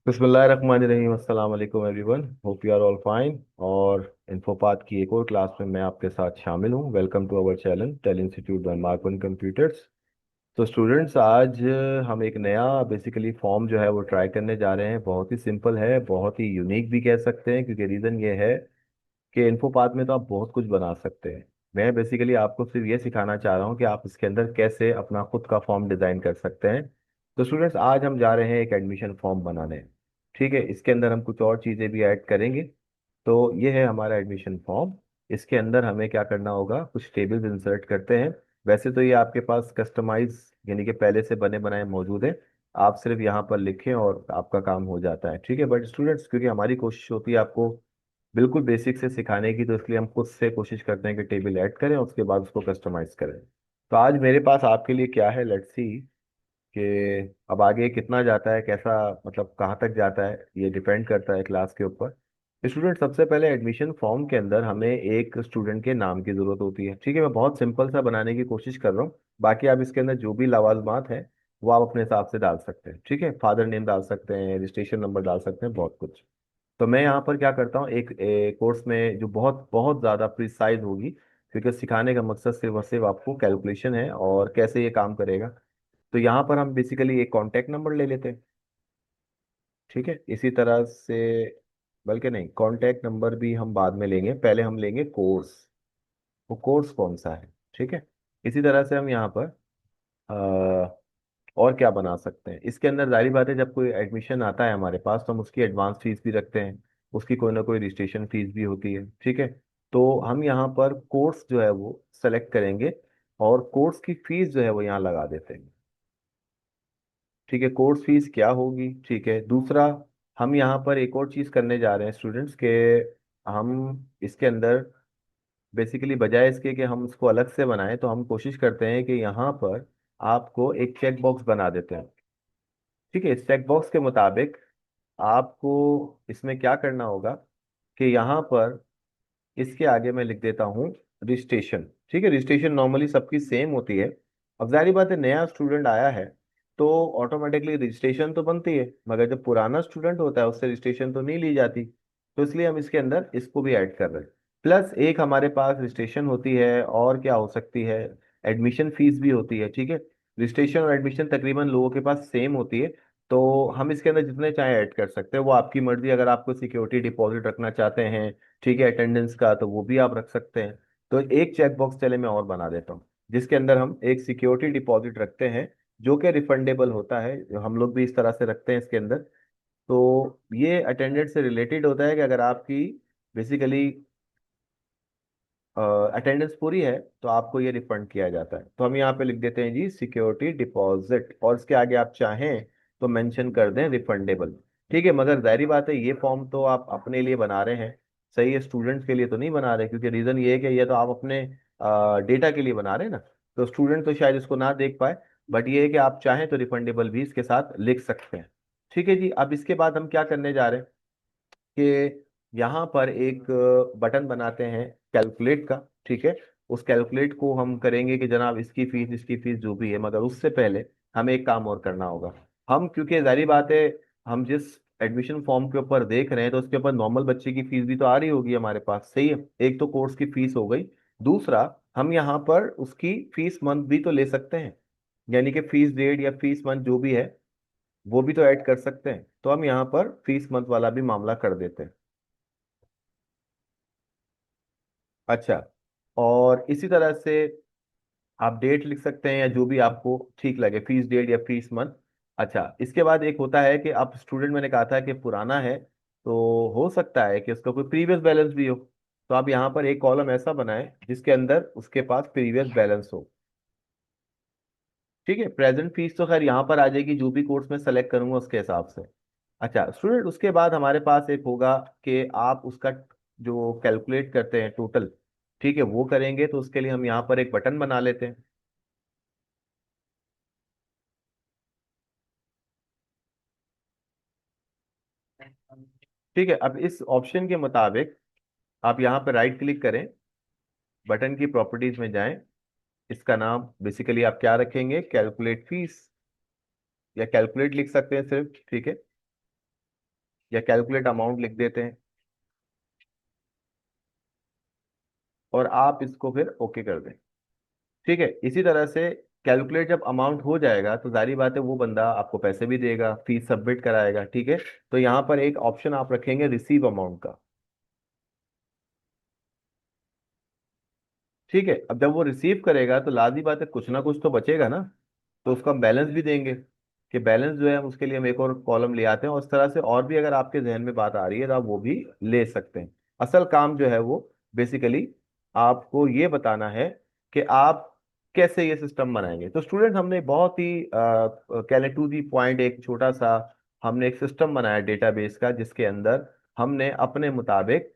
बिस्मिल्लाहिर्रहमानिर्रहीम अस्सलाम वालेकुम everyone, hope you are all fine. और इन्फोपाथ की एक और क्लास में मैं आपके साथ शामिल हूँ। Welcome to our channel tell institute by Markan computers. तो स्टूडेंट्स, आज हम एक नया बेसिकली फॉर्म जो है वो ट्राई करने जा रहे हैं। बहुत ही सिंपल है, बहुत ही यूनिक भी कह सकते हैं, क्योंकि रीज़न ये है कि इन्फोपाथ में तो आप बहुत कुछ बना सकते हैं। मैं बेसिकली आपको सिर्फ ये सिखाना चाह रहा हूँ कि आप इसके अंदर कैसे अपना खुद का फॉर्म डिजाइन कर सकते हैं। तो स्टूडेंट्स, आज हम जा रहे हैं एक एडमिशन फॉर्म बनाने। ठीक है, इसके अंदर हम कुछ और चीज़ें भी ऐड करेंगे। तो ये है हमारा एडमिशन फॉर्म। इसके अंदर हमें क्या करना होगा, कुछ टेबल्स इंसर्ट करते हैं। वैसे तो ये आपके पास कस्टमाइज यानी कि पहले से बने बनाए मौजूद है। आप सिर्फ यहाँ पर लिखें और आपका काम हो जाता है। ठीक है, बट स्टूडेंट्स, क्योंकि हमारी कोशिश होती है आपको बिल्कुल बेसिक से सिखाने की, तो इसलिए हम खुद से कोशिश करते हैं कि टेबल ऐड करें, उसके बाद उसको कस्टमाइज करें। तो आज मेरे पास आपके लिए क्या है, लेट्स सी कि अब आगे कितना जाता है, कैसा मतलब कहाँ तक जाता है, ये डिपेंड करता है क्लास के ऊपर। स्टूडेंट, सबसे पहले एडमिशन फॉर्म के अंदर हमें एक स्टूडेंट के नाम की जरूरत होती है। ठीक है, मैं बहुत सिंपल सा बनाने की कोशिश कर रहा हूँ। बाकी आप इसके अंदर जो भी लवाजमात हैं वो आप अपने हिसाब से डाल सकते हैं। ठीक है, फादर नेम डाल सकते हैं, रजिस्ट्रेशन नंबर डाल सकते हैं, बहुत कुछ। तो मैं यहाँ पर क्या करता हूँ, एक कोर्स में जो बहुत बहुत ज़्यादा प्रिसाइज होगी, क्योंकि सिखाने का मकसद सिर्फ और सिर्फ आपको कैलकुलेशन है और कैसे ये काम करेगा। तो यहाँ पर हम बेसिकली एक कॉन्टैक्ट नंबर ले लेते हैं। ठीक है, इसी तरह से, बल्कि नहीं, कॉन्टैक्ट नंबर भी हम बाद में लेंगे, पहले हम लेंगे कोर्स। वो कोर्स कौन सा है। ठीक है, इसी तरह से हम यहाँ पर और क्या बना सकते हैं। इसके अंदर जाहिर बात है, जब कोई एडमिशन आता है हमारे पास तो हम उसकी एडवांस फीस भी रखते हैं, उसकी कोई ना कोई रजिस्ट्रेशन फीस भी होती है। ठीक है, तो हम यहाँ पर कोर्स जो है वो सेलेक्ट करेंगे और कोर्स की फीस जो है वो यहाँ लगा देते हैं। ठीक है, कोर्स फीस क्या होगी। ठीक है, दूसरा, हम यहाँ पर एक और चीज़ करने जा रहे हैं स्टूडेंट्स के, हम इसके अंदर बेसिकली बजाय इसके कि हम इसको अलग से बनाएं, तो हम कोशिश करते हैं कि यहाँ पर आपको एक चेक बॉक्स बना देते हैं। ठीक है, इस चेक बॉक्स के मुताबिक आपको इसमें क्या करना होगा कि यहाँ पर इसके आगे मैं लिख देता हूँ रजिस्ट्रेशन। ठीक है, रजिस्ट्रेशन नॉर्मली सबकी सेम होती है। अब जाहिर बात है, नया स्टूडेंट आया है तो ऑटोमेटिकली रजिस्ट्रेशन तो बनती है, मगर जब पुराना स्टूडेंट होता है उससे रजिस्ट्रेशन तो नहीं ली जाती। तो इसलिए हम इसके अंदर इसको भी ऐड कर रहे हैं। प्लस एक हमारे पास रजिस्ट्रेशन होती है, और क्या हो सकती है, एडमिशन फीस भी होती है। ठीक है, रजिस्ट्रेशन और एडमिशन तकरीबन लोगों के पास सेम होती है। तो हम इसके अंदर जितने चाहे ऐड कर सकते हैं, वो आपकी मर्जी। अगर आपको सिक्योरिटी डिपॉजिट रखना चाहते हैं, ठीक है, अटेंडेंस का, तो वो भी आप रख सकते हैं। तो एक चेक बॉक्स चले मैं और बना देता हूँ, जिसके अंदर हम एक सिक्योरिटी डिपॉजिट रखते हैं, जो कि रिफंडेबल होता है। जो हम लोग भी इस तरह से रखते हैं इसके अंदर। तो ये अटेंडेंस से रिलेटेड होता है कि अगर आपकी बेसिकली अटेंडेंस पूरी है तो आपको ये रिफंड किया जाता है। तो हम यहाँ पे लिख देते हैं जी सिक्योरिटी डिपॉजिट, और इसके आगे आप चाहें तो मेंशन कर दें रिफंडेबल। ठीक है, मगर जाहिर बात है, ये फॉर्म तो आप अपने लिए बना रहे हैं, सही है, स्टूडेंट्स के लिए तो नहीं बना रहे, क्योंकि रीजन ये है कि ये तो आप अपने डेटा के लिए बना रहे हैं ना। तो स्टूडेंट तो शायद इसको ना देख पाए, बट ये है कि आप चाहें तो रिफंडेबल भी इसके साथ लिख सकते हैं। ठीक है जी, अब इसके बाद हम क्या करने जा रहे हैं कि यहाँ पर एक बटन बनाते हैं कैलकुलेट का। ठीक है, उस कैलकुलेट को हम करेंगे कि जनाब इसकी फीस जो भी है, मगर उससे पहले हमें एक काम और करना होगा। हम, क्योंकि जारी बात है, हम जिस एडमिशन फॉर्म के ऊपर देख रहे हैं तो उसके ऊपर नॉर्मल बच्चे की फीस भी तो आ रही होगी हमारे पास, सही है। एक तो कोर्स की फीस हो गई, दूसरा हम यहाँ पर उसकी फीस मंथ भी तो ले सकते हैं, यानी कि फीस डेट या फीस मंथ जो भी है वो भी तो ऐड कर सकते हैं। तो हम यहाँ पर फीस मंथ वाला भी मामला कर देते हैं। अच्छा, और इसी तरह से आप डेट लिख सकते हैं या जो भी आपको ठीक लगे, फीस डेट या फीस मंथ। अच्छा, इसके बाद एक होता है कि आप स्टूडेंट, मैंने कहा था कि पुराना है, तो हो सकता है कि उसका कोई प्रीवियस बैलेंस भी हो। तो आप यहाँ पर एक कॉलम ऐसा बनाएं जिसके अंदर उसके पास प्रीवियस बैलेंस हो। ठीक है, प्रेजेंट फीस तो खैर यहाँ पर आ जाएगी, जो भी कोर्स में सेलेक्ट करूंगा उसके हिसाब से। अच्छा स्टूडेंट, उसके बाद हमारे पास एक होगा कि आप उसका जो कैलकुलेट करते हैं टोटल, ठीक है, वो करेंगे। तो उसके लिए हम यहाँ पर एक बटन बना लेते हैं। ठीक है, अब इस ऑप्शन के मुताबिक आप यहाँ पर राइट क्लिक करें, बटन की प्रॉपर्टीज में जाएं, इसका नाम बेसिकली आप क्या रखेंगे, कैलकुलेट फीस, या कैलकुलेट लिख सकते हैं सिर्फ। ठीक है, या कैलकुलेट अमाउंट लिख देते हैं और आप इसको फिर ओके कर दें। ठीक है, इसी तरह से कैलकुलेट जब अमाउंट हो जाएगा तो जारी बात है वो बंदा आपको पैसे भी देगा, फीस सबमिट कराएगा। ठीक है, तो यहाँ पर एक ऑप्शन आप रखेंगे रिसीव अमाउंट का। ठीक है, अब जब वो रिसीव करेगा तो लाजी बात है कुछ ना कुछ तो बचेगा ना, तो उसका हम बैलेंस भी देंगे कि बैलेंस जो है उसके लिए हम एक और कॉलम ले आते हैं, और उस तरह से और भी अगर आपके जहन में बात आ रही है तो आप वो भी ले सकते हैं। असल काम जो है वो बेसिकली आपको ये बताना है कि आप कैसे ये सिस्टम बनाएंगे। तो स्टूडेंट हमने बहुत ही कह लें टू दी पॉइंट एक छोटा सा हमने एक सिस्टम बनाया डेटाबेस का, जिसके अंदर हमने अपने मुताबिक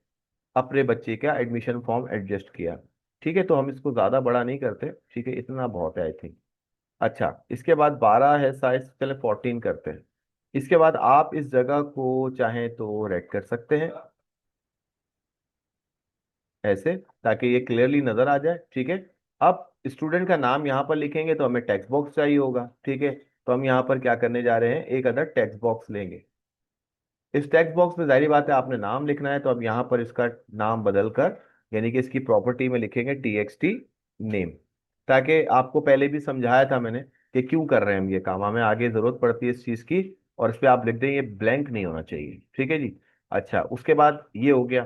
अपने बच्चे का एडमिशन फॉर्म एडजस्ट किया। ठीक है, तो हम इसको ज़्यादा बड़ा नहीं करते। ठीक है, इतना बहुत है आई थिंक। अच्छा, इसके बाद 12 है साइज, चले 14 करते हैं। इसके बाद आप इस जगह को चाहें तो रेड कर सकते हैं ऐसे, ताकि ये क्लियरली नजर आ जाए। ठीक है, अब स्टूडेंट का नाम यहाँ पर लिखेंगे तो हमें टेक्स्ट बॉक्स चाहिए होगा। ठीक है, तो हम यहाँ पर क्या करने जा रहे हैं, एक अदर टेक्स्ट बॉक्स लेंगे। इस टेक्स्ट बॉक्स में जाहिर बात है आपने नाम लिखना है, तो अब यहाँ पर इसका नाम बदल कर यानी कि इसकी प्रॉपर्टी में लिखेंगे TXT नेम, ताकि आपको पहले भी समझाया था मैंने कि क्यों कर रहे हैं हम ये काम, हमें आगे जरूरत पड़ती है इस चीज की। और इस पे आप लिख दें ये ब्लैंक नहीं होना चाहिए। ठीक है जी। अच्छा, उसके बाद ये हो गया।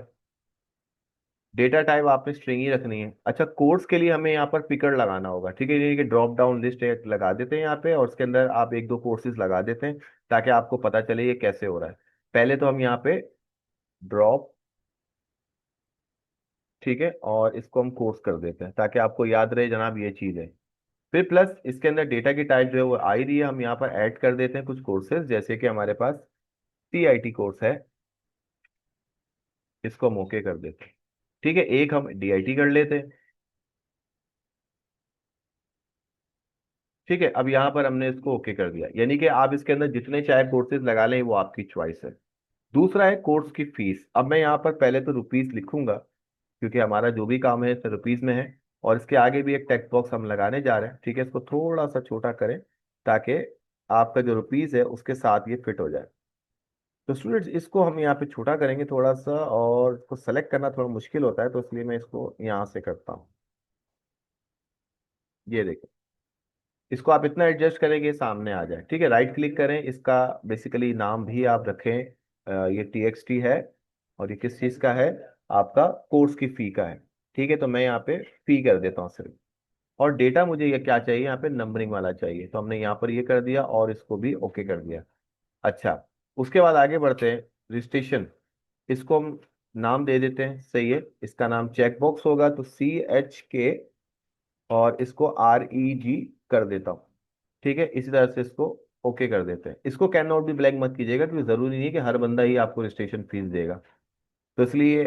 डेटा टाइप आपने स्ट्रिंग ही रखनी है। अच्छा, कोर्स के लिए हमें यहाँ पर पिकर लगाना होगा। ठीक है, यानी कि ड्रॉप डाउन लिस्ट एक लगा देते हैं यहाँ पे, और उसके अंदर आप एक दो कोर्सेज लगा देते हैं ताकि आपको पता चले ये कैसे हो रहा है। पहले तो हम यहाँ पे ड्रॉप, ठीक है, और इसको हम कोर्स कर देते हैं ताकि आपको याद रहे जनाब ये चीज है। फिर प्लस इसके अंदर डेटा की टाइप जो है वो आई रही है, हम यहाँ पर ऐड कर देते हैं कुछ कोर्सेज, जैसे कि हमारे पास CIT कोर्स है, इसको हम ओके कर देते हैं। ठीक है, एक हम DIT कर लेते हैं। ठीक है, अब यहाँ पर हमने इसको ओके कर दिया, यानी कि आप इसके अंदर जितने चाहे कोर्सेज लगा लें वो आपकी चॉइस है। दूसरा है कोर्स की फीस। अब मैं यहाँ पर पहले तो रुपीस लिखूंगा क्योंकि हमारा जो भी काम है तो रुपीस में है, और इसके आगे भी एक टेक्स्ट बॉक्स हम लगाने जा रहे हैं। ठीक है, इसको थोड़ा सा छोटा करें ताकि आपका जो रुपीस है उसके साथ ये फिट हो जाए। तो स्टूडेंट्स इसको हम यहाँ पे छोटा करेंगे थोड़ा सा, और इसको सेलेक्ट करना थोड़ा मुश्किल होता है तो इसलिए मैं इसको यहाँ से करता हूँ। ये देखो, इसको आप इतना एडजस्ट करेंगे सामने आ जाए। ठीक है, राइट क्लिक करें, इसका बेसिकली नाम भी आप रखें, ये TXT है, और ये किस चीज़ का है, आपका कोर्स की फी का है। ठीक है, तो मैं यहाँ पे फी कर देता हूँ सिर्फ, और डेटा मुझे ये क्या चाहिए, यहाँ पे नंबरिंग वाला चाहिए, तो हमने यहाँ पर ये कर दिया और इसको भी ओके कर दिया। अच्छा, उसके बाद आगे बढ़ते हैं। रजिस्ट्रेशन, इसको हम नाम दे देते हैं, सही है, इसका नाम चेक बॉक्स होगा तो CHK, और इसको REG कर देता हूँ। ठीक है, इसी तरह से इसको ओके कर देते हैं। इसको कैन नॉट भी ब्लैंक मत कीजिएगा क्योंकि जरूरी नहीं है कि हर बंदा ही आपको रजिस्ट्रेशन फीस देगा, तो इसलिए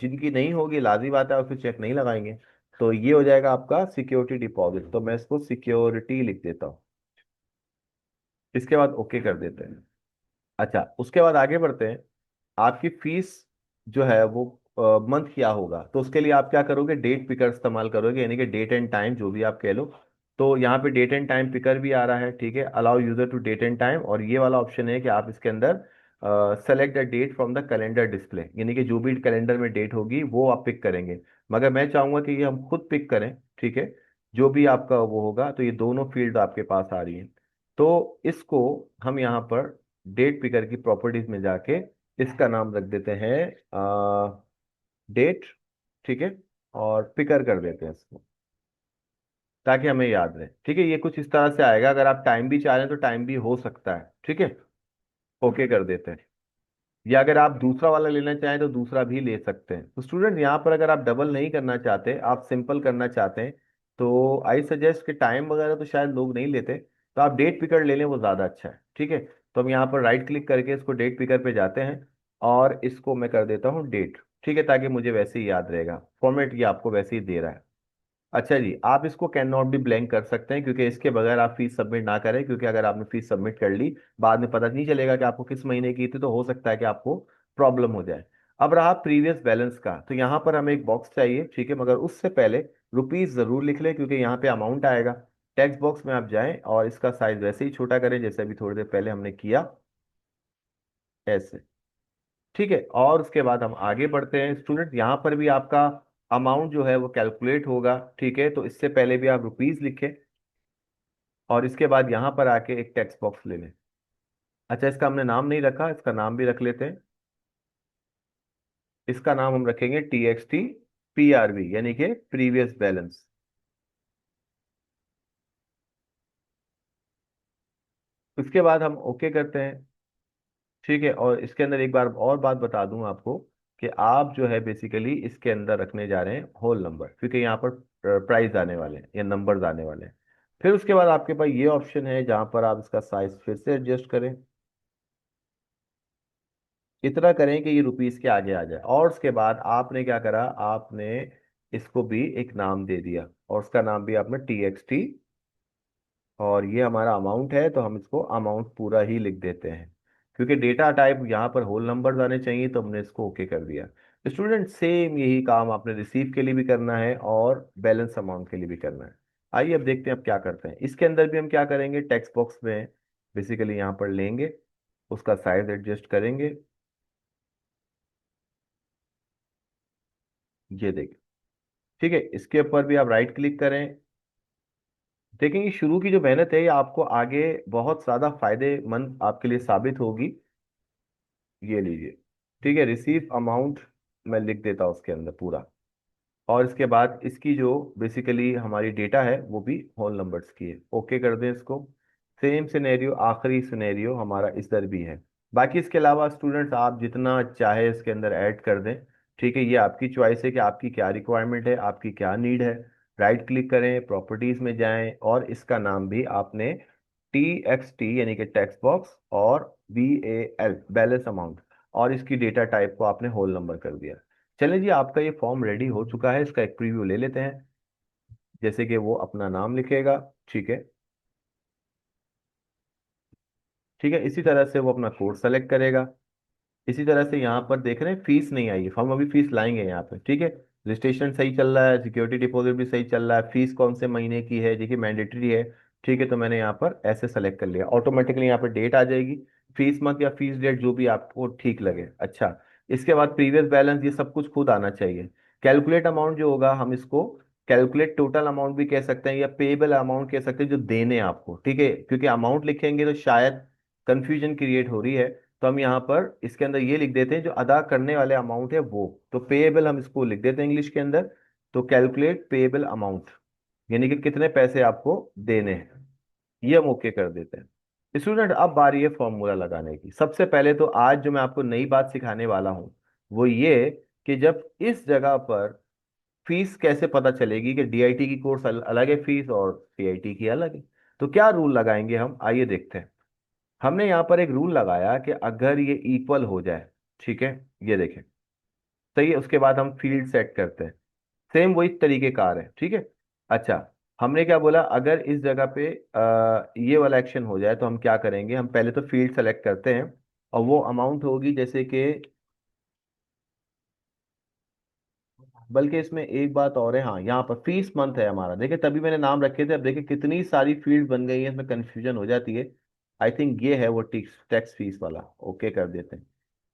जिनकी नहीं होगी लाजी बात है और फिर चेक नहीं लगाएंगे। तो ये हो जाएगा आपका सिक्योरिटी डिपॉजिट, तो मैं इसको सिक्योरिटी लिख देता हूँ। इसके बाद ओके कर देते हैं। अच्छा, उसके बाद आगे बढ़ते हैं। आपकी फीस जो है वो मंथ क्या होगा, तो उसके लिए आप क्या करोगे, डेट पिकर इस्तेमाल करोगे, यानी कि डेट एंड टाइम जो भी आप कह लो। तो यहाँ पे डेट एंड टाइम पिकर भी आ रहा है। ठीक है, allow user to date and time, और ये वाला ऑप्शन है कि आप इसके अंदर select the date from the calendar display, यानी कि जो भी कैलेंडर में डेट होगी वो आप पिक करेंगे। मगर मैं चाहूंगा कि ये हम खुद पिक करें। ठीक है, जो भी आपका वो होगा, तो ये दोनों फील्ड आपके पास आ रही है। तो इसको हम यहाँ पर डेट पिकर की प्रॉपर्टीज में जाके इसका नाम रख देते हैं डेट। ठीक है, और पिकर कर देते हैं इसको ताकि हमें याद रहे। ठीक है, ये कुछ इस तरह से आएगा, अगर आप टाइम भी चाह रहे हैं तो टाइम भी हो सकता है। ठीक है, ओके कर देते हैं। या अगर आप दूसरा वाला लेना चाहें तो दूसरा भी ले सकते हैं। तो स्टूडेंट यहाँ पर अगर आप डबल नहीं करना चाहते, आप सिंपल करना चाहते हैं, तो आई सजेस्ट कि टाइम वगैरह तो शायद लोग नहीं लेते, तो आप डेट पिकर ले लें, वो ज़्यादा अच्छा है। ठीक है, तो हम यहाँ पर राइट क्लिक करके इसको डेट पिकर पे जाते हैं, और इसको मैं कर देता हूँ डेट। ठीक है, ताकि मुझे वैसे ही याद रहेगा, फॉर्मेट ये आपको वैसे ही दे रहा है। अच्छा जी, आप इसको कैन नॉट भी ब्लैंक कर सकते हैं क्योंकि इसके बगैर आप फीस सबमिट ना करें, क्योंकि अगर आपने फीस सबमिट कर ली बाद में पता नहीं चलेगा कि आपको किस महीने की थी, तो हो सकता है कि आपको प्रॉब्लम हो जाए। अब रहा प्रीवियस बैलेंस का, तो यहाँ पर हमें एक बॉक्स चाहिए। ठीक है, मगर उससे पहले रुपीस जरूर लिख लें क्योंकि यहाँ पे अमाउंट आएगा। टेक्स्ट बॉक्स में आप जाएं और इसका साइज वैसे ही छोटा करें जैसे अभी थोड़ी देर पहले हमने किया, ऐसे। ठीक है, और उसके बाद हम आगे बढ़ते हैं स्टूडेंट। यहाँ पर भी आपका अमाउंट जो है वो कैलकुलेट होगा। ठीक है, तो इससे पहले भी आप रुपीज लिखें और इसके बाद यहाँ पर आके एक टेक्स्ट बॉक्स ले लें। अच्छा, इसका हमने नाम नहीं रखा, इसका नाम भी रख लेते हैं। इसका नाम हम रखेंगे TXT PRB, यानी कि प्रीवियस बैलेंस। उसके बाद हम ओके करते हैं। ठीक है, और इसके अंदर एक बार और बात बता दूं आपको कि आप जो है बेसिकली इसके अंदर रखने जा रहे हैं होल नंबर, क्योंकि यहाँ पर प्राइस आने वाले हैं या नंबर्स आने वाले हैं। फिर उसके बाद आपके पास ये ऑप्शन है जहाँ पर आप इसका साइज फिर से एडजस्ट करें। इतना करें कि ये रुपीस के आगे आ जाए, और उसके बाद आपने क्या करा, आपने इसको भी एक नाम दे दिया, और उसका नाम भी आपने TXT, और ये हमारा अमाउंट है तो हम इसको अमाउंट पूरा ही लिख देते हैं, क्योंकि डेटा टाइप यहाँ पर होल नंबर्स आने चाहिए, तो हमने इसको ओके कर दिया। स्टूडेंट सेम यही काम आपने रिसीव के लिए भी करना है और बैलेंस अमाउंट के लिए भी करना है। आइए अब देखते हैं अब क्या करते हैं। इसके अंदर भी हम क्या करेंगे, टेक्स्ट बॉक्स में बेसिकली यहाँ पर लेंगे, उसका साइज एडजस्ट करेंगे। ये देखिए, ठीक है, इसके ऊपर भी आप राइट क्लिक करें। देखेंगे शुरू की जो मेहनत है ये आपको आगे बहुत ज्यादा फायदेमंद आपके लिए साबित होगी। ये लीजिए, ठीक है, रिसीव अमाउंट मैं लिख देता हूँ उसके अंदर पूरा, और इसके बाद इसकी जो बेसिकली हमारी डेटा है वो भी होल नंबर्स की है। ओके कर दें इसको। सेम सिनेरियो, आखिरी सिनेरियो हमारा इधर भी है। बाकी इसके अलावा स्टूडेंट्स आप जितना चाहे इसके अंदर ऐड कर दें। ठीक है, ये आपकी चॉइस है कि आपकी क्या रिक्वायरमेंट है, आपकी क्या नीड है। राइट क्लिक करें, प्रॉपर्टीज में जाएं, और इसका नाम भी आपने TXT यानी कि टेक्स्ट बॉक्स, और BAL बैलेंस अमाउंट, और इसकी डेटा टाइप को आपने होल नंबर कर दिया। चलें जी, आपका ये फॉर्म रेडी हो चुका है, इसका एक प्रीव्यू ले लेते हैं। जैसे कि वो अपना नाम लिखेगा। ठीक है, ठीक है, इसी तरह से वो अपना कोर्स सेलेक्ट करेगा। इसी तरह से यहाँ पर देख रहे हैं फीस नहीं आई है, हम अभी फीस लाएंगे यहाँ पे। ठीक है, रजिस्ट्रेशन सही चल रहा है, सिक्योरिटी डिपॉजिट भी सही चल रहा है, फीस कौन से महीने की है, देखिए मैंडेटरी है। ठीक है, तो मैंने यहाँ पर ऐसे सेलेक्ट कर लिया, ऑटोमेटिकली यहाँ पर डेट आ जाएगी, फीस मंथ या फीस डेट जो भी आपको ठीक लगे। अच्छा, इसके बाद प्रीवियस बैलेंस, ये सब कुछ खुद आना चाहिए। कैलकुलेट अमाउंट जो होगा, हम इसको कैलकुलेट टोटल अमाउंट भी कह सकते हैं या पेएबल अमाउंट कह सकते हैं, जो देने हैं आपको। ठीक है, क्योंकि अमाउंट लिखेंगे तो शायद कंफ्यूजन क्रिएट हो रही है, तो हम यहाँ पर इसके अंदर ये लिख देते हैं जो अदा करने वाले अमाउंट है वो, तो पेएबल हम इसको लिख देते हैं इंग्लिश के अंदर। तो कैलकुलेट पेएबल अमाउंट, यानी कि कितने पैसे आपको देने हैं, ये हम ओके कर देते हैं। स्टूडेंट अब बारी है फॉर्मूला लगाने की। सबसे पहले तो आज जो मैं आपको नई बात सिखाने वाला हूँ वो ये, कि जब इस जगह पर फीस कैसे पता चलेगी कि DIT की कोर्स अलग है फीस और CIT की अलग है, तो क्या रूल लगाएंगे हम, आइए देखते हैं। हमने यहाँ पर एक रूल लगाया कि अगर ये इक्वल हो जाए, ठीक है, ये देखें, सही है, उसके बाद हम फील्ड सेट करते हैं, सेम वही तरीके कार है। ठीक है, अच्छा, हमने क्या बोला, अगर इस जगह पे ये वाला एक्शन हो जाए तो हम क्या करेंगे, हम पहले तो फील्ड सेलेक्ट करते हैं, और वो अमाउंट होगी जैसे कि, बल्कि इसमें एक बात और है, हाँ, यहाँ पर फीस मंथ है हमारा, देखिए तभी मैंने नाम रखे थे, अब देखिए कितनी सारी फील्ड बन गई है, इसमें कंफ्यूजन हो जाती है। आई थिंक ये है वो टैक्स टैक्स फीस वाला, ओके कर देते हैं।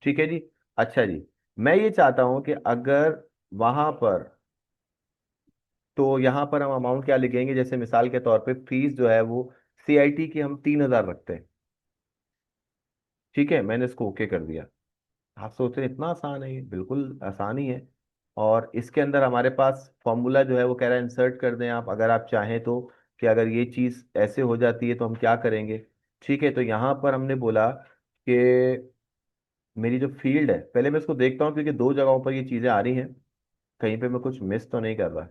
ठीक है जी। अच्छा जी, मैं ये चाहता हूं कि अगर वहां पर, तो यहाँ पर हम अमाउंट क्या लिखेंगे, जैसे मिसाल के तौर पे फीस जो है वो CIT की हम 3,000 रखते हैं। ठीक है, मैंने इसको ओके कर दिया। आप सोच रहे हैं इतना आसान है, ये बिल्कुल आसान ही है। और इसके अंदर हमारे पास फॉर्मूला जो है वो कह रहा है इंसर्ट कर दें आप, अगर आप चाहें तो, कि अगर ये चीज़ ऐसे हो जाती है तो हम क्या करेंगे। ठीक है, तो यहाँ पर हमने बोला कि मेरी जो फील्ड है, पहले मैं इसको देखता हूँ क्योंकि दो जगहों पर ये चीज़ें आ रही हैं, कहीं पे मैं कुछ मिस तो नहीं कर रहा।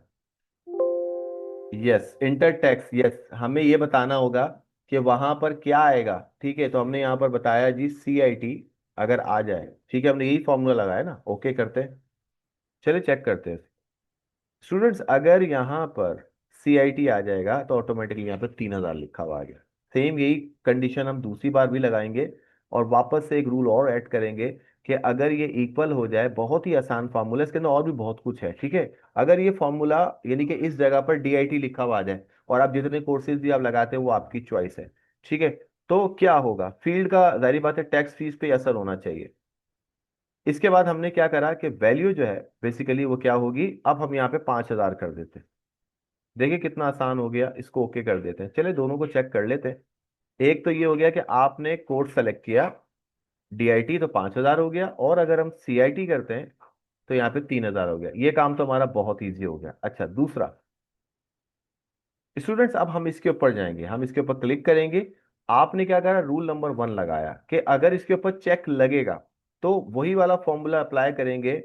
यस, इंटर टैक्स, यस, हमें ये बताना होगा कि वहां पर क्या आएगा। ठीक है, तो हमने यहाँ पर बताया जी CIT अगर आ जाए, ठीक है, हमने यही फॉर्मूला लगाया ना, ओके करते हैं। चलिए चेक करते हैं। स्टूडेंट्स अगर यहाँ पर CIT आ जाएगा तो ऑटोमेटिकली यहाँ पर 3,000 लिखा हुआ आ गया। सेम यही कंडीशन हम दूसरी बार भी लगाएंगे, और वापस से एक रूल और ऐड करेंगे कि अगर ये इक्वल हो जाए, बहुत ही आसान फार्मूला, इसके अंदर और भी बहुत कुछ है। ठीक है, अगर ये फॉर्मूला यानी कि इस जगह पर DIT लिखा हुआ आ जाए, और आप जितने कोर्सेज भी आप लगाते हैं वो आपकी चॉइस है। ठीक है, तो क्या होगा, फील्ड का जाहिर बात है टैक्स फीस पे असर होना चाहिए। इसके बाद हमने क्या करा कि वैल्यू जो है बेसिकली वो क्या होगी, अब हम यहाँ पे 5,000 कर देते हैं। देखिए कितना आसान हो गया, इसको ओके कर देते हैं। चले दोनों को चेक कर लेते हैं। एक तो ये हो गया कि आपने कोर्स सेलेक्ट किया डीआईटी, तो 5,000 हो गया, और अगर हम सीआईटी करते हैं तो यहाँ पे 3,000 हो गया। ये काम तो हमारा बहुत ईजी हो गया। अच्छा, दूसरा स्टूडेंट्स, अब हम इसके ऊपर जाएंगे, हम इसके ऊपर क्लिक करेंगे। आपने क्या करा, रूल नंबर 1 लगाया कि अगर इसके ऊपर चेक लगेगा तो वही वाला फॉर्मूला अप्लाई करेंगे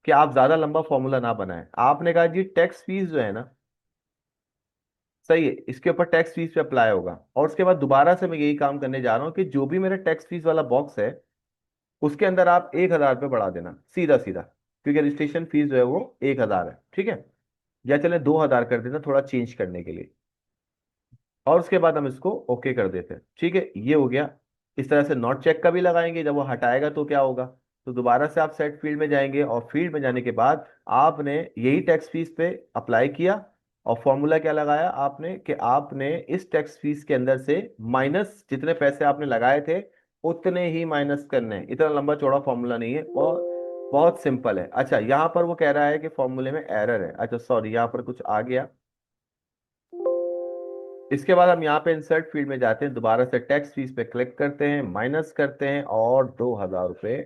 कि आप ज्यादा लंबा फॉर्मूला ना बनाएं। आपने कहा जी टैक्स फीस जो है ना, सही है, इसके ऊपर टैक्स फीस पे अप्लाई होगा। और उसके बाद दोबारा से मैं यही काम करने जा रहा हूँ कि जो भी मेरा टैक्स फीस वाला बॉक्स है उसके अंदर आप 1,000 रुपये बढ़ा देना, सीधा सीधा, क्योंकि रजिस्ट्रेशन फीस जो है वो 1,000 है, ठीक है। या चले 2,000 कर देना थोड़ा चेंज करने के लिए, और उसके बाद हम इसको ओके कर देते हैं। ठीक है, ये हो गया। इस तरह से नॉट चेक का भी लगाएंगे, जब वो हटाएगा तो क्या होगा, तो दोबारा से आप सेट फील्ड में जाएंगे, और फील्ड में जाने के बाद आपने यही टैक्स फीस पे अप्लाई किया, और फॉर्मूला क्या लगाया आपने कि आपने इस टैक्स फीस के अंदर से माइनस जितने पैसे आपने लगाए थे उतने ही माइनस करने हैं। इतना लंबा चौड़ा फॉर्मूला नहीं है, बहुत बहुत सिंपल है। अच्छा, यहाँ पर वो कह रहा है कि फॉर्मूले में एरर है। अच्छा सॉरी, यहाँ पर कुछ आ गया। इसके बाद हम यहाँ पे इंसर्ट फील्ड में जाते हैं, दोबारा से टैक्स फीस पे क्लिक करते हैं, माइनस करते हैं और 2,000 रुपये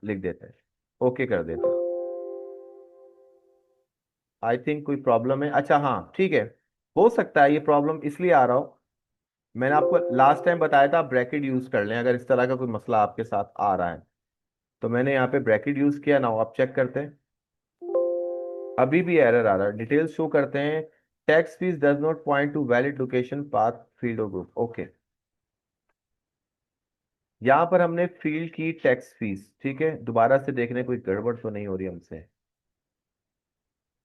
लिख देते हैं, ओके कर देते हैं। आई थिंक कोई प्रॉब्लम है। अच्छा हाँ ठीक है, हो सकता है ये प्रॉब्लम इसलिए आ रहा हो, मैंने आपको लास्ट टाइम बताया था ब्रैकेट यूज कर लें अगर इस तरह का कोई मसला आपके साथ आ रहा है। तो मैंने यहाँ पे ब्रैकेट यूज किया ना, आप चेक करते हैं, अभी भी एरर आ रहा है। डिटेल्स शो करते हैं, tax fees does not point two valid location path field और ग्रुप, ओके। यहाँ पर हमने फील्ड की टैक्स फीस, ठीक है, दोबारा से देखने कोई गड़बड़ तो नहीं हो रही हमसे।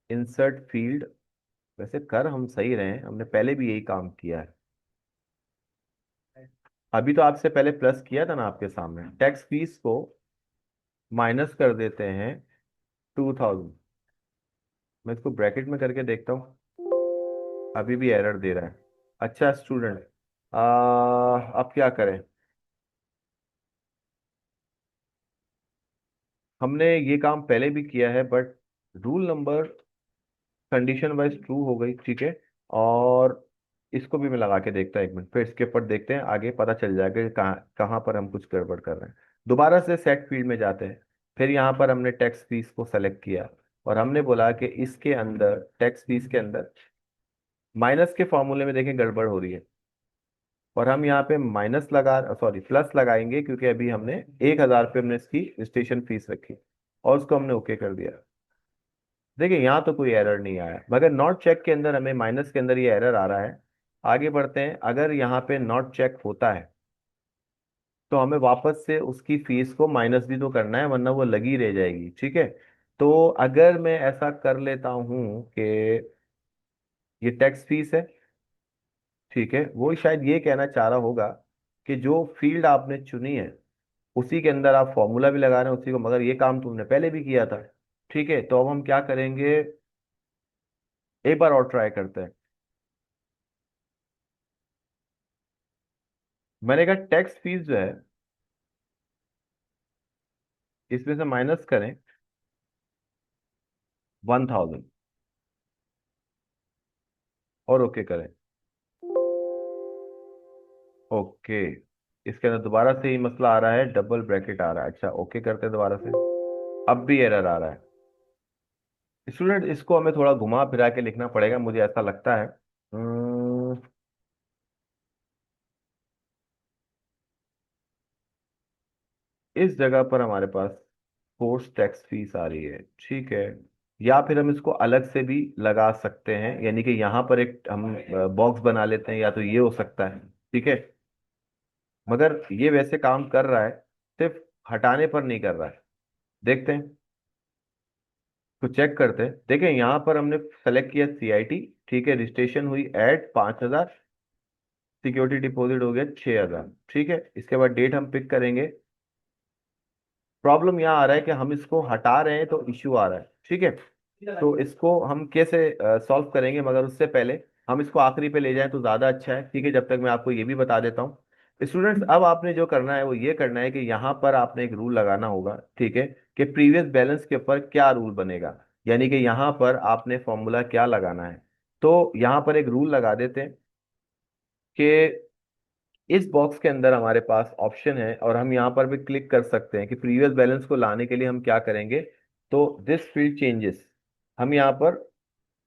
इंसर्ट फील्ड, वैसे कर हम सही रहे हैं, हमने पहले भी यही काम किया है। अभी तो आपसे पहले प्लस किया था ना आपके सामने, टैक्स फीस को माइनस कर देते हैं 2,000। मैं इसको ब्रैकेट में करके देखता हूँ, अभी भी एरर दे रहा है। अच्छा स्टूडेंट, अब क्या करें, हमने ये काम पहले भी किया है but rule number condition wise true हो गई, ठीक है। और इसको भी मैं लगा के देखता हूँ 1 मिनट, फिर इसके ऊपर देखते हैं, आगे पता चल जाएगा कि कहाँ कहाँ पर हम कुछ गड़बड़ कर रहे हैं। दोबारा से सेट फील्ड में जाते हैं, फिर यहाँ पर हमने टैक्स फीस को सेलेक्ट किया, और हमने बोला कि इसके अंदर टैक्स फीस के अंदर माइनस के फॉर्मूले में देखें गड़बड़ हो रही है, और हम यहाँ पे माइनस लगा, सॉरी प्लस लगाएंगे, क्योंकि अभी हमने 1,000 पे हमने इसकी रजिस्ट्रेशन फीस रखी, और उसको हमने ओके कर दिया। देखिए यहाँ तो कोई एरर नहीं आया, मगर नॉट चेक के अंदर हमें माइनस के अंदर ये एरर आ रहा है। आगे बढ़ते हैं, अगर यहाँ पे नॉट चेक होता है तो हमें वापस से उसकी फीस को माइनस भी तो करना है, वरना वो लगी रह जाएगी, ठीक है। तो अगर मैं ऐसा कर लेता हूँ कि ये टैक्स फीस है, ठीक है, वो शायद ये कहना चाह रहा होगा कि जो फील्ड आपने चुनी है उसी के अंदर आप फॉर्मूला भी लगा रहे हैं उसी को, मगर ये काम तुमने पहले भी किया था, ठीक है। तो अब हम क्या करेंगे, एक बार और ट्राई करते हैं। मैंने कहा टैक्स फीस जो है इसमें से माइनस करें 1,000, और ओके करें, ओके। इसके अंदर दोबारा से ही मसला आ रहा है, डबल ब्रैकेट आ रहा है। अच्छा ओके करते हैं दोबारा से, अब भी एरर आ रहा है। स्टूडेंट, इसको हमें थोड़ा घुमा फिरा के लिखना पड़ेगा, मुझे ऐसा लगता है। हम्म, इस जगह पर हमारे पास कोर्स टैक्स फीस आ रही है, ठीक है। या फिर हम इसको अलग से भी लगा सकते हैं, यानी कि यहाँ पर एक हम बॉक्स बना लेते हैं, या तो ये हो सकता है, ठीक है। मगर ये वैसे काम कर रहा है, सिर्फ हटाने पर नहीं कर रहा है। देखते हैं, तो चेक करते हैं। देखें यहाँ पर हमने सेलेक्ट किया सीआईटी, ठीक है, रजिस्ट्रेशन हुई ऐड 5,000, सिक्योरिटी डिपॉजिट हो गया 6,000, ठीक है। इसके बाद डेट हम पिक करेंगे। प्रॉब्लम यहाँ आ रहा है कि हम इसको हटा रहे हैं तो इश्यू आ रहा है, ठीक है। तो इसको हम कैसे सॉल्व करेंगे, मगर उससे पहले हम इसको आखिरी पे ले जाएं तो ज़्यादा अच्छा है, ठीक है। जब तक मैं आपको ये भी बता देता हूँ स्टूडेंट्स, अब आपने जो करना है वो ये करना है कि यहाँ पर आपने एक रूल लगाना होगा, ठीक है, कि प्रीवियस बैलेंस के ऊपर क्या रूल बनेगा, यानी कि यहाँ पर आपने फॉर्मूला क्या लगाना है। तो यहाँ पर एक रूल लगा देते हैं कि इस बॉक्स के अंदर हमारे पास ऑप्शन है और हम यहाँ पर भी क्लिक कर सकते हैं कि प्रीवियस बैलेंस को लाने के लिए हम क्या करेंगे। तो दिस फील्ड चेंजेस, हम यहाँ पर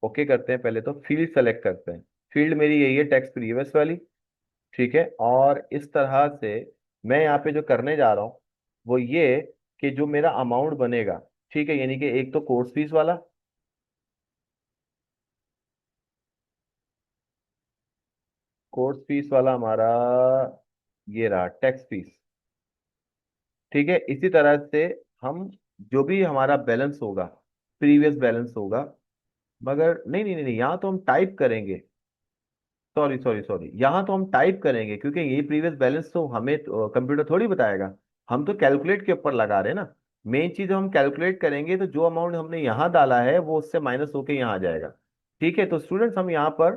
ओके करते हैं। पहले तो फील्ड सेलेक्ट करते हैं। फील्ड मेरी यही है, टैक्स प्रीवियस वाली। ठीक है, और इस तरह से मैं यहाँ पे जो करने जा रहा हूँ वो ये कि जो मेरा अमाउंट बनेगा, ठीक है, यानी कि एक तो कोर्स फीस वाला, कोर्स फीस वाला हमारा ये रहा टैक्स फीस। ठीक है, इसी तरह से हम जो भी हमारा बैलेंस होगा, प्रीवियस बैलेंस होगा, मगर नहीं नहीं नहीं नहीं, यहाँ तो हम टाइप करेंगे। सॉरी सॉरी सॉरी, यहाँ तो हम टाइप करेंगे क्योंकि ये प्रीवियस बैलेंस तो हमें कंप्यूटर थोड़ी बताएगा। हम तो कैलकुलेट के ऊपर लगा रहे हैं ना। मेन चीज हम कैलकुलेट करेंगे तो जो अमाउंट हमने यहाँ डाला है वो उससे माइनस होके यहाँ आ जाएगा। ठीक है, तो स्टूडेंट्स हम यहाँ पर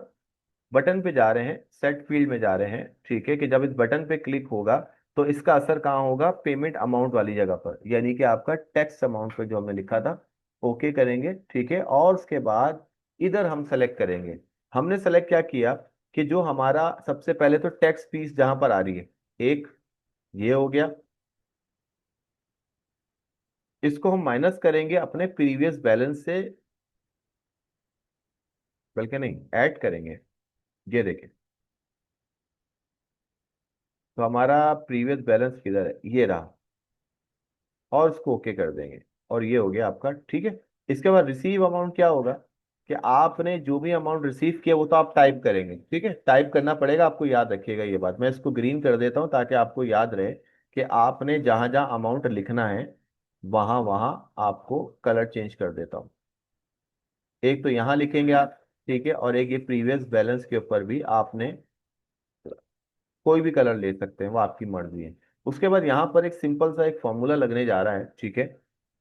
बटन पे जा रहे हैं, सेट फील्ड में जा रहे हैं। ठीक है, कि जब इस बटन पे क्लिक होगा तो इसका असर कहाँ होगा, पेमेंट अमाउंट वाली जगह पर, यानी कि आपका टैक्स अमाउंट पे जो हमने लिखा था। ओके करेंगे, ठीक है, और उसके बाद इधर हम सेलेक्ट करेंगे। हमने सेलेक्ट क्या किया कि जो हमारा सबसे पहले तो टैक्स फीस जहां पर आ रही है, एक ये हो गया, इसको हम माइनस करेंगे अपने प्रीवियस बैलेंस से, बल्कि नहीं ऐड करेंगे। ये देखें, तो हमारा प्रीवियस बैलेंस किधर है, ये रहा, और उसको ओके कर देंगे। और ये हो गया आपका। ठीक है, इसके बाद रिसीव अमाउंट क्या होगा कि आपने जो भी अमाउंट रिसीव किया वो तो आप टाइप करेंगे। ठीक है, टाइप करना पड़ेगा आपको, याद रखिएगा ये बात। मैं इसको ग्रीन कर देता हूँ ताकि आपको याद रहे कि आपने जहां जहां अमाउंट लिखना है वहां वहां आपको कलर चेंज कर देता हूँ। एक तो यहाँ लिखेंगे आप, ठीक है, और एक ये प्रीवियस बैलेंस के ऊपर भी आपने कोई भी कलर ले सकते हैं, वो आपकी मर्जी है। उसके बाद यहाँ पर एक सिंपल सा एक फॉर्मूला लगने जा रहा है। ठीक है,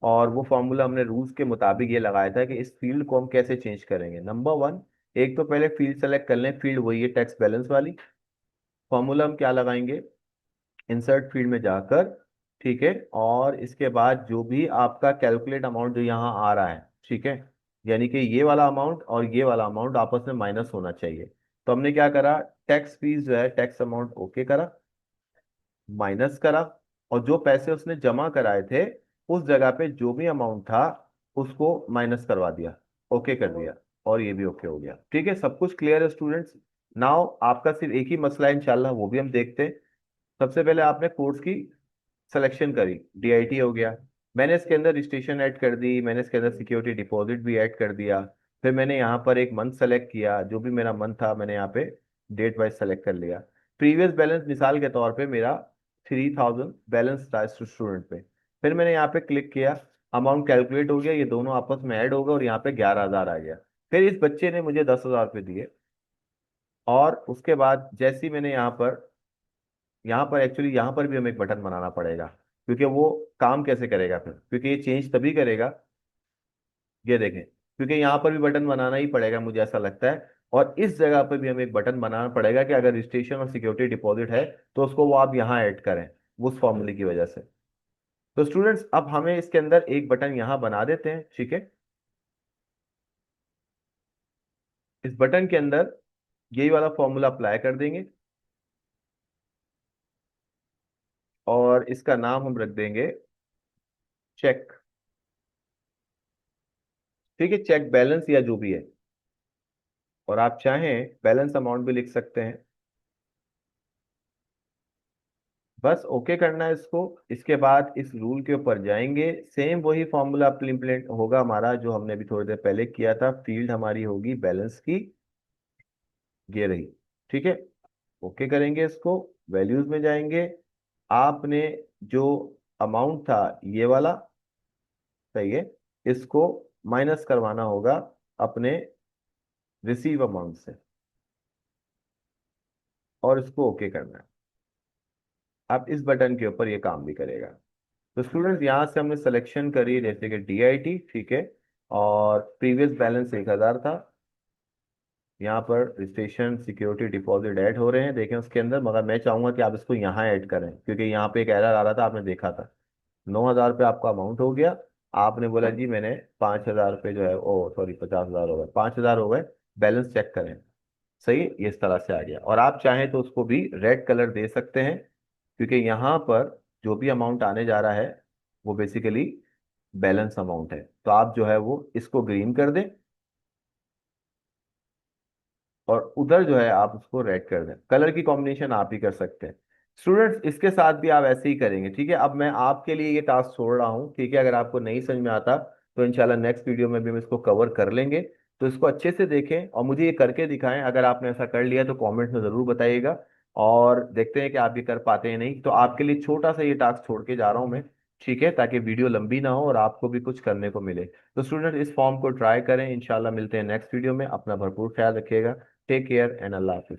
और वो फॉर्मूला हमने रूल्स के मुताबिक ये लगाया था कि इस फील्ड को हम कैसे चेंज करेंगे। नंबर वन, एक तो पहले फील्ड सेलेक्ट कर लें। फील्ड वही है टैक्स बैलेंस वाली। फॉर्मूला हम क्या लगाएंगे, इंसर्ट फील्ड में जाकर, ठीक है, और इसके बाद जो भी आपका कैलकुलेट अमाउंट जो यहाँ आ रहा है, ठीक है, यानी कि ये वाला अमाउंट और ये वाला अमाउंट आपस में माइनस होना चाहिए। तो हमने क्या करा, टैक्स फीस जो है टैक्स अमाउंट ओके करा, माइनस करा, और जो पैसे उसने जमा कराए थे उस जगह पे जो भी अमाउंट था उसको माइनस करवा दिया, ओके कर दिया, और ये भी ओके हो गया। ठीक है, सब कुछ क्लियर है स्टूडेंट्स। नाउ आपका सिर्फ एक ही मसला है इंशाल्लाह, वो भी हम देखते हैं। सबसे पहले आपने कोर्स की सिलेक्शन करी, डीआईटी हो गया। मैंने इसके अंदर रजिस्ट्रेशन ऐड कर दी, मैंने इसके अंदर सिक्योरिटी डिपॉजिट भी ऐड कर दिया। फिर मैंने यहाँ पर एक मंथ सेलेक्ट किया, जो भी मेरा मंथ था मैंने यहाँ पे डेट वाइज सेलेक्ट कर लिया। प्रीवियस बैलेंस मिसाल के तौर पे मेरा 3000 बैलेंस था स्टूडेंट पे। फिर मैंने यहाँ पे क्लिक किया, अमाउंट कैलकुलेट हो गया, ये दोनों आपस में ऐड हो गए और यहाँ पे 11,000 आ गया। फिर इस बच्चे ने मुझे 10,000 रुपये दिए, और उसके बाद जैसे ही मैंने यहाँ पर एक्चुअली यहाँ पर भी हमें एक बटन बनाना पड़ेगा, क्योंकि वो काम कैसे करेगा फिर, क्योंकि ये चेंज तभी करेगा। ये देखें, क्योंकि यहाँ पर भी बटन बनाना ही पड़ेगा मुझे ऐसा लगता है, और इस जगह पर भी हमें एक बटन बनाना पड़ेगा कि अगर रजिस्ट्रेशन और सिक्योरिटी डिपॉजिट है तो उसको वो आप यहाँ ऐड करें उस फॉर्मूले की वजह से। तो स्टूडेंट्स अब हमें इसके अंदर एक बटन यहाँ बना देते हैं। ठीक है, इस बटन के अंदर यही वाला फॉर्मूला अप्लाई कर देंगे, और इसका नाम हम रख देंगे चेक। ठीक है, चेक बैलेंस या जो भी है, और आप चाहें बैलेंस अमाउंट भी लिख सकते हैं। बस ओके करना है इसको। इसके बाद इस रूल के ऊपर जाएंगे, सेम वही फॉर्मूला इम्प्लीमेंट होगा हमारा जो हमने अभी थोड़ी देर पहले किया था। फील्ड हमारी होगी बैलेंस की, ये रही। ठीक है, ओके करेंगे इसको, वैल्यूज में जाएंगे। आपने जो अमाउंट था ये वाला, सही है, इसको माइनस करवाना होगा अपने रिसीव अमाउंट से, और इसको ओके करना है। अब इस बटन के ऊपर ये काम भी करेगा। तो स्टूडेंट्स यहाँ से हमने सिलेक्शन करी जैसे कि डीआईटी, ठीक है, और प्रीवियस बैलेंस 1,000 था। यहाँ पर रजिस्ट्रेशन सिक्योरिटी डिपॉजिट ऐड हो रहे हैं, देखें उसके अंदर, मगर मैं चाहूंगा कि आप इसको यहाँ ऐड करें क्योंकि यहाँ पे एक एरर आ रहा था, आपने देखा था। 9,000 रुपये आपका अमाउंट हो गया। आपने बोला जी मैंने 5,000 रुपये जो है, ओ सॉरी 50,000 हो गए, 5,000 हो गए, बैलेंस चेक करें। सही, ये इस तरह से आ गया। और आप चाहें तो उसको भी रेड कलर दे सकते हैं, क्योंकि यहाँ पर जो भी अमाउंट आने जा रहा है वो बेसिकली बैलेंस अमाउंट है। तो आप जो है वो इसको ग्रीन कर दें और उधर जो है आप उसको रेड कर दें। कलर की कॉम्बिनेशन आप ही कर सकते हैं। स्टूडेंट्स इसके साथ भी आप ऐसे ही करेंगे, ठीक है। अब मैं आपके लिए ये टास्क छोड़ रहा हूँ, ठीक है। अगर आपको नहीं समझ में आता तो इंशाल्लाह नेक्स्ट वीडियो में भी हम इसको कवर कर लेंगे। तो इसको अच्छे से देखें और मुझे ये करके दिखाएं। अगर आपने ऐसा कर लिया तो कमेंट में ज़रूर बताइएगा, और देखते हैं कि आप ये कर पाते हैं नहीं। तो आपके लिए छोटा सा ये टास्क छोड़ के जा रहा हूँ मैं, ठीक है, ताकि वीडियो लंबी ना हो और आपको भी कुछ करने को मिले। तो स्टूडेंट इस फॉर्म को ट्राई करें। इंशाल्लाह मिलते हैं नेक्स्ट वीडियो में। अपना भरपूर ख्याल रखिएगा। टेक केयर एंड अल्लाह हाफिज।